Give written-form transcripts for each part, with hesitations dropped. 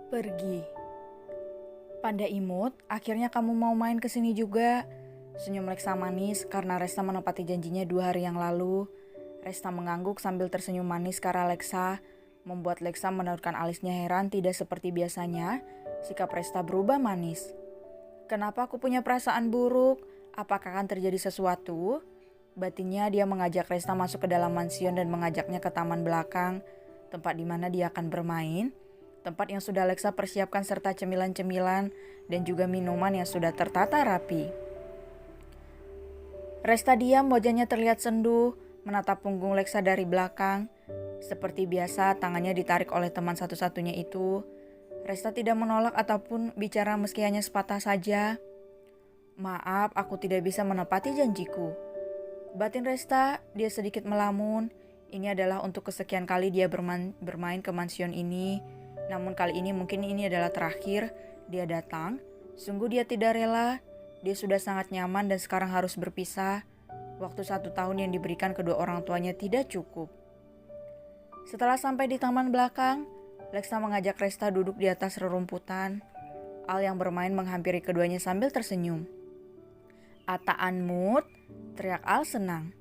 Pergi. Panda Imut, akhirnya kamu mau main ke sini juga. Senyum Leksa manis karena Resta menepati janjinya 2 hari yang lalu. Resta mengangguk sambil tersenyum manis ke arah Leksa, membuat Leksa menautkan alisnya heran tidak seperti biasanya. Sikap Resta berubah manis. Kenapa aku punya perasaan buruk? Apakah akan terjadi sesuatu? Batinnya dia mengajak Resta masuk ke dalam mansion dan mengajaknya ke taman belakang, tempat di mana dia akan bermain. Tempat yang sudah Leksa persiapkan serta cemilan-cemilan dan juga minuman yang sudah tertata rapi. Resta diam, wajahnya terlihat sendu, menatap punggung Leksa dari belakang. Seperti biasa, tangannya ditarik oleh teman satu-satunya itu. Resta tidak menolak ataupun bicara meski hanya sepatah saja. Maaf, aku tidak bisa menepati janjiku. Batin Resta, dia sedikit melamun. Ini adalah untuk kesekian kali dia bermain ke mansion ini. Namun kali ini mungkin ini adalah terakhir dia datang. Sungguh dia tidak rela. Dia sudah sangat nyaman dan sekarang harus berpisah. Waktu 1 tahun yang diberikan kedua orang tuanya tidak cukup. Setelah sampai di taman belakang, Leksa mengajak Resta duduk di atas rerumputan. Al yang bermain menghampiri keduanya sambil tersenyum. "Ataan Mut," teriak Al senang.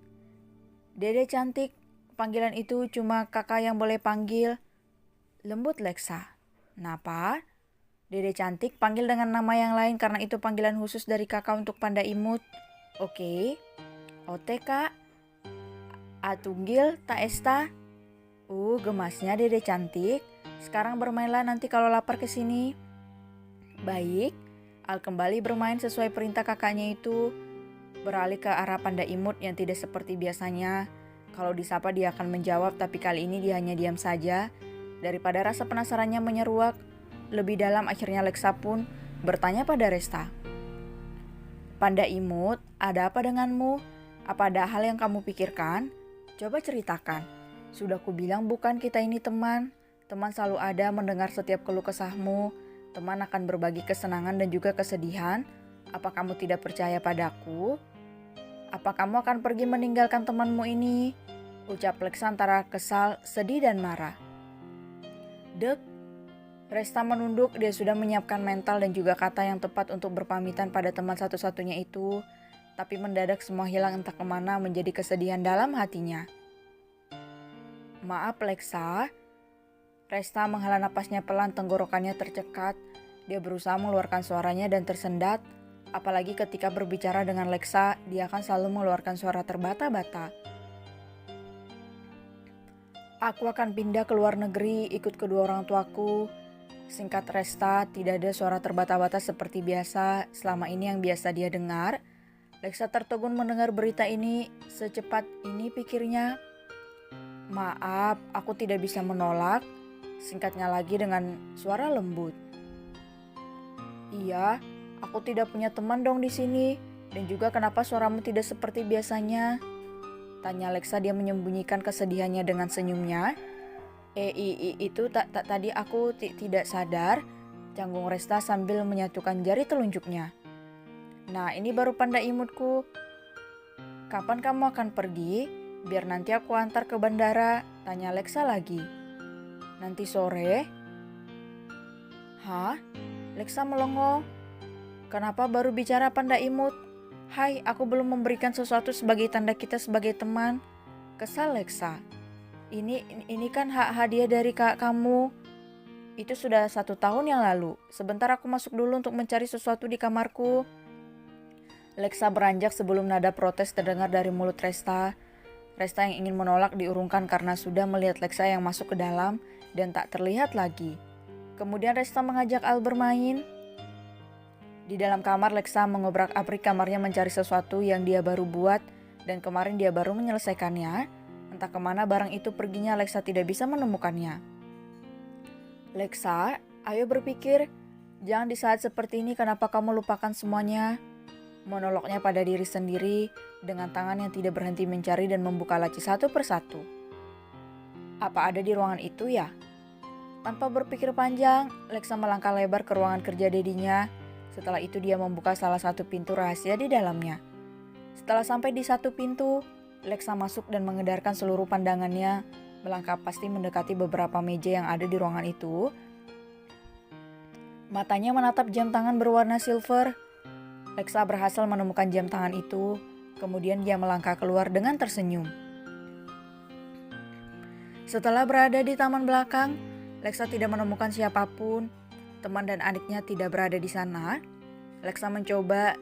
"Dede cantik, panggilan itu cuma kakak yang boleh panggil," lembut Leksa. "Napa?" "Dede cantik, panggil dengan nama yang lain karena itu panggilan khusus dari kakak untuk Panda Imut." "Oke." "Ote kak." "Atunggil, tak esta." Gemasnya Dede cantik. "Sekarang bermainlah, nanti kalau lapar ke sini." "Baik." Al kembali bermain sesuai perintah kakaknya itu. Beralih ke arah Panda Imut yang tidak seperti biasanya. Kalau disapa dia akan menjawab, tapi kali ini dia hanya diam saja. Daripada rasa penasarannya menyeruak lebih dalam, akhirnya Leksa pun bertanya pada Resta. "Panda Imut, ada apa denganmu? Apa ada hal yang kamu pikirkan? Coba ceritakan. Sudah kubilang bukan kita ini teman. Teman selalu ada mendengar setiap keluh kesahmu. Teman akan berbagi kesenangan dan juga kesedihan. Apa kamu tidak percaya padaku? Apa kamu akan pergi meninggalkan temanmu ini?" Ucap Leksa antara kesal, sedih dan marah. "Dek." Resta menunduk, dia sudah menyiapkan mental dan juga kata yang tepat untuk berpamitan pada teman satu-satunya itu. Tapi mendadak semua hilang entah kemana, menjadi kesedihan dalam hatinya. "Maaf Leksa." Resta menghela napasnya pelan, tenggorokannya tercekat. Dia berusaha mengeluarkan suaranya dan tersendat. Apalagi ketika berbicara dengan Leksa, dia akan selalu mengeluarkan suara terbata-bata. "Aku akan pindah ke luar negeri, ikut kedua orang tuaku." Singkat Resta, tidak ada suara terbata-bata seperti biasa. Selama ini yang biasa dia dengar. Leksa tertegun mendengar berita ini. Secepat ini pikirnya. "Maaf, aku tidak bisa menolak." Singkatnya lagi dengan suara lembut. "Iya, aku tidak punya teman dong di sini. Dan juga kenapa suaramu tidak seperti biasanya?" tanya Leksa, dia menyembunyikan kesedihannya dengan senyumnya. Itu tadi aku tidak sadar," canggung Resta sambil menyatukan jari telunjuknya. "Nah, ini baru Panda Imutku. Kapan kamu akan pergi? Biar nanti aku antar ke bandara," tanya Leksa lagi. "Nanti sore?" "Hah?" Leksa melongo. "Kenapa baru bicara Panda Imut? Hai, aku belum memberikan sesuatu sebagai tanda kita sebagai teman." Kesal Leksa. Ini kan hadiah dari kak kamu. Itu sudah 1 tahun yang lalu. Sebentar aku masuk dulu untuk mencari sesuatu di kamarku." Leksa beranjak sebelum nada protes terdengar dari mulut Resta. Resta yang ingin menolak diurungkan karena sudah melihat Leksa yang masuk ke dalam dan tak terlihat lagi. Kemudian Resta mengajak Al bermain. Di dalam kamar, Leksa mengobrak-abrik kamarnya mencari sesuatu yang dia baru buat dan kemarin dia baru menyelesaikannya. Entah kemana barang itu perginya, Leksa tidak bisa menemukannya. "Leksa, ayo berpikir. Jangan di saat seperti ini, kenapa kamu lupakan semuanya?" Monolognya pada diri sendiri dengan tangan yang tidak berhenti mencari dan membuka laci satu persatu. "Apa ada di ruangan itu ya? Tanpa berpikir panjang, Lexa melangkah lebar ke ruangan kerja dedinya. Setelah itu dia membuka salah satu pintu rahasia di dalamnya. Setelah sampai di satu pintu, Lexa masuk dan mengedarkan seluruh pandangannya, melangkah pasti mendekati beberapa meja yang ada di ruangan itu. Matanya menatap jam tangan berwarna silver. Lexa berhasil menemukan jam tangan itu, kemudian dia melangkah keluar dengan tersenyum. Setelah berada di taman belakang, Lexa tidak menemukan siapapun. Teman dan adiknya tidak berada di sana. Lexa mencoba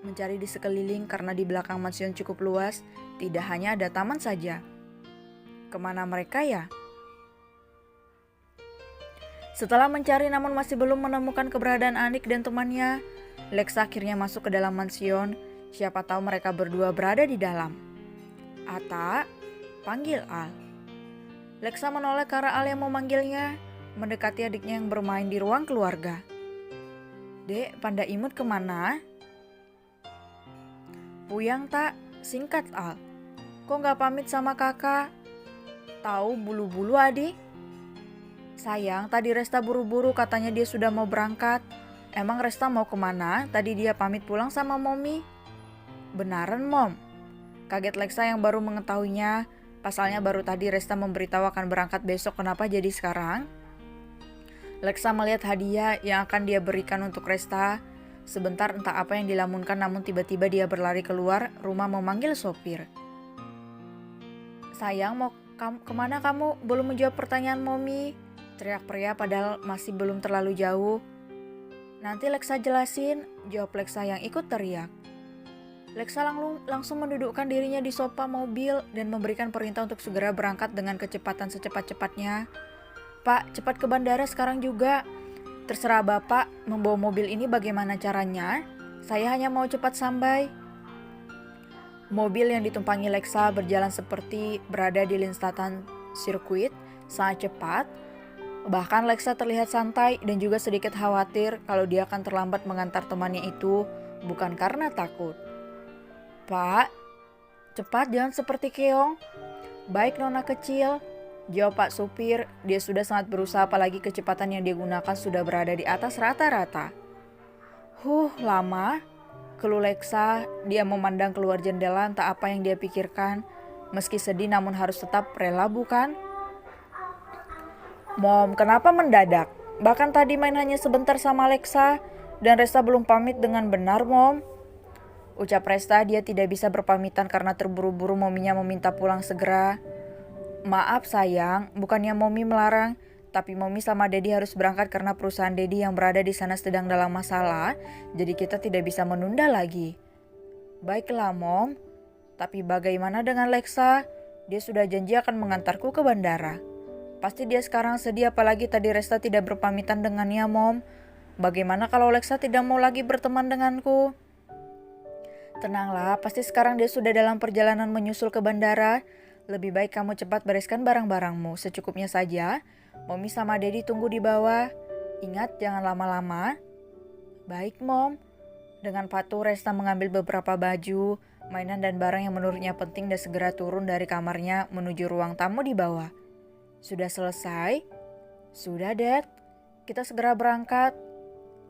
mencari di sekeliling karena di belakang mansion cukup luas, tidak hanya ada taman saja. Kemana mereka ya? Setelah mencari namun masih belum menemukan keberadaan Anik dan temannya, Lexa akhirnya masuk ke dalam mansion. Siapa tahu mereka berdua berada di dalam. Ata, panggil Al. Lexa menoleh ke arah Al yang memanggilnya, mendekati adiknya yang bermain di ruang keluarga. Dek, Panda Imut kemana? Puyang tak, singkat Al. Kok gak pamit sama kakak? Tahu bulu-bulu adik? Sayang, tadi Resta buru-buru katanya dia sudah mau berangkat. Emang Resta mau kemana? Tadi dia pamit pulang sama Momi. Benaran Mom? Kaget Lexa yang baru mengetahuinya. Pasalnya baru tadi Resta memberitahu akan berangkat besok, kenapa jadi sekarang? Lexa melihat hadiah yang akan dia berikan untuk Resta. Sebentar entah apa yang dilamunkan namun tiba-tiba dia berlari keluar rumah memanggil sopir. Sayang, mau kemana kamu? Belum menjawab pertanyaan Momi. Teriak pria padahal masih belum terlalu jauh. Nanti Lexa jelasin, jawab Lexa yang ikut teriak. Lexa langsung mendudukkan dirinya di sofa mobil dan memberikan perintah untuk segera berangkat dengan kecepatan secepat-cepatnya. Pak, cepat ke bandara sekarang juga. Terserah Bapak, membawa mobil ini bagaimana caranya? Saya hanya mau cepat sampai. Mobil yang ditumpangi Lexa berjalan seperti berada di lintasan sirkuit, sangat cepat. Bahkan Lexa terlihat santai dan juga sedikit khawatir kalau dia akan terlambat mengantar temannya itu, bukan karena takut. Pak, cepat jangan seperti keong. Baik Nona kecil, jawab Pak supir. Dia sudah sangat berusaha apalagi kecepatan yang dia gunakan sudah berada di atas rata-rata. Lama. Keluh Lexa, dia memandang keluar jendela entah apa yang dia pikirkan. Meski sedih namun harus tetap rela bukan? Mom, kenapa mendadak? Bahkan tadi main hanya sebentar sama Lexa dan Resta belum pamit dengan benar Mom. Ucap Resta, dia tidak bisa berpamitan karena terburu-buru mominya meminta pulang segera. Maaf sayang, bukannya Momi melarang, tapi Momi sama Dedi harus berangkat karena perusahaan Dedi yang berada di sana sedang dalam masalah, jadi kita tidak bisa menunda lagi. Baiklah Mom, tapi bagaimana dengan Lexa? Dia sudah janji akan mengantarku ke bandara. Pasti dia sekarang sedih apalagi tadi Resta tidak berpamitan dengannya Mom. Bagaimana kalau Lexa tidak mau lagi berteman denganku? Tenanglah, pasti sekarang dia sudah dalam perjalanan menyusul ke bandara. Lebih baik kamu cepat bereskan barang-barangmu, secukupnya saja. Momi sama Dedi tunggu di bawah. Ingat, jangan lama-lama. Baik, Mom. Dengan patuh, Resta mengambil beberapa baju, mainan dan barang yang menurutnya penting dan segera turun dari kamarnya menuju ruang tamu di bawah. Sudah selesai? Sudah, Dad. Kita segera berangkat.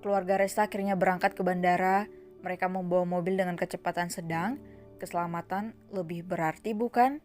Keluarga Resta akhirnya berangkat ke bandara. Mereka membawa mobil dengan kecepatan sedang. Keselamatan lebih berarti bukan?